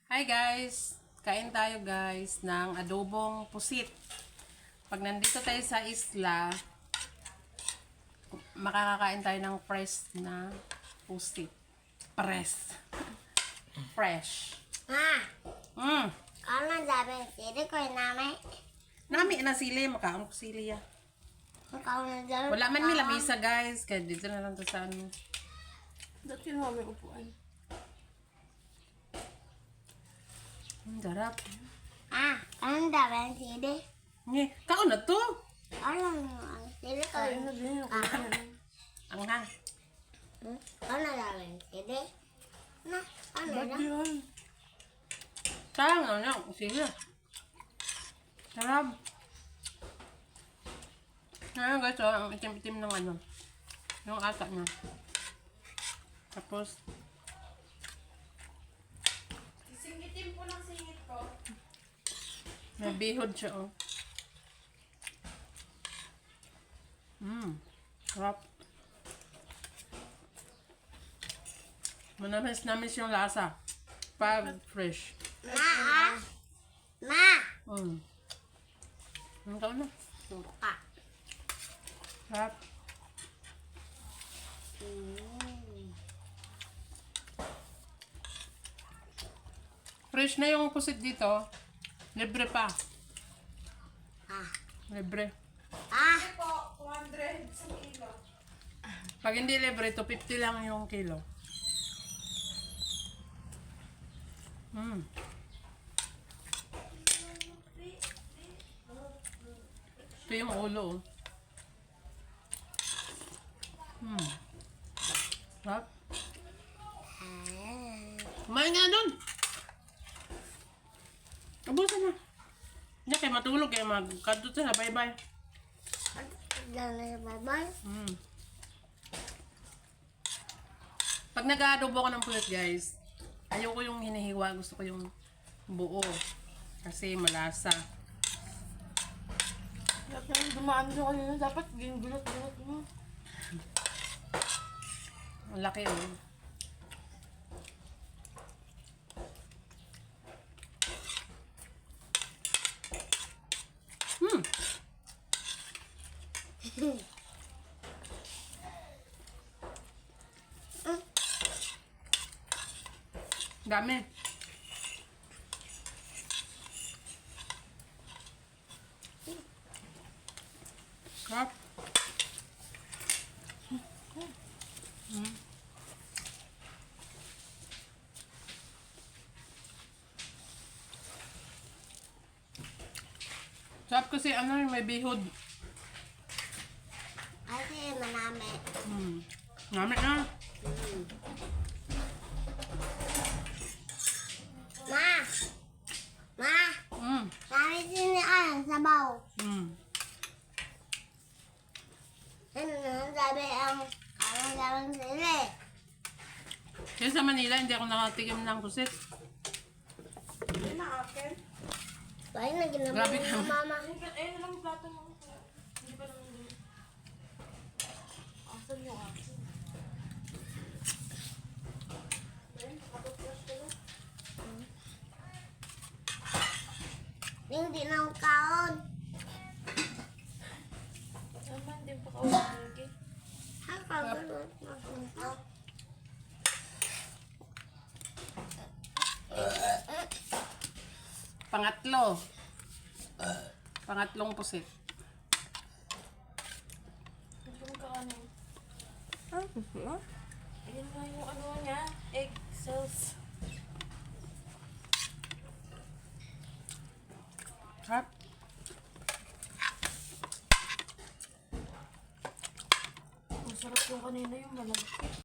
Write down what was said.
Hi guys! Kain tayo guys ng adobong pusit. Pag nandito tayo sa isla, makakakain tayo ng fresh na pusit. Fresh. Con nó ra bên chị để coi nào mấy. Nami na sili, makaon ko sili ya. Con nó ra. Wala man nila misa guys, kaya dito na lang to sa ano. Dati na may upuan. Ang sarap. Con ra bên chị đi. Nye, kaon na to. Con là chị để coi. Kain na din ako. Ang ha. Con nó ra bên chị đi. Nó, con này Ba't đó. yun? Sarap na lang, sili. Sarap. Ngayon guys, oh, ang itim-itim ng ano. Yung ata niya. Tapos, Singitin po ng singit ko. may bihod siya, oh. Sarap. Manamis-namis yung lasa. Pag fresh. Ma, ma. Ang taon na. Buka. Sarap. Fresh na yung pusit dito. Libre pa. Libre. Po, 200 sa kilo. Pag hindi libre, 250 lang yung kilo. Ito yung ulo, oh. Sarap. Kumain nga doon. Ubusan na. Hindi kayo matulog kayo magkadto sa bye-bye. Jangan bye-bye. Pag nag-aadobo ko ng pusit guys, ayoko yung hinihiwa, gusto ko yung buo. Kasi malasa. Dapat yung dumaan siya kanina. Dapat ginugulot-gulot mo. Ang laki, oh. Dami. Sarap. Sarap kasi ano yung may bihod. Kasi manami. Dami na. Ma. Ma. Mm. Kami sini ang sabaw. Ano sabi ang ano sabi sila. Kasi sa Manila, hindi ako nakatikim ng pusit. Hindi na akin. Bahay na ginawa Grabe ng ka. mama. Eh, nalang plato mo. Hindi pa naman din. Asan yung akin? Eh, nakapag-flash ka na. Hindi na ang kaon. Naman, din pa ka-okay. Hakagulot na. Pangatlo. Pangatlong pusit. Yung kakanin. Ayun nga yung ano niya. Egg cells. Sarap. Masarap yung kanina yung malaki.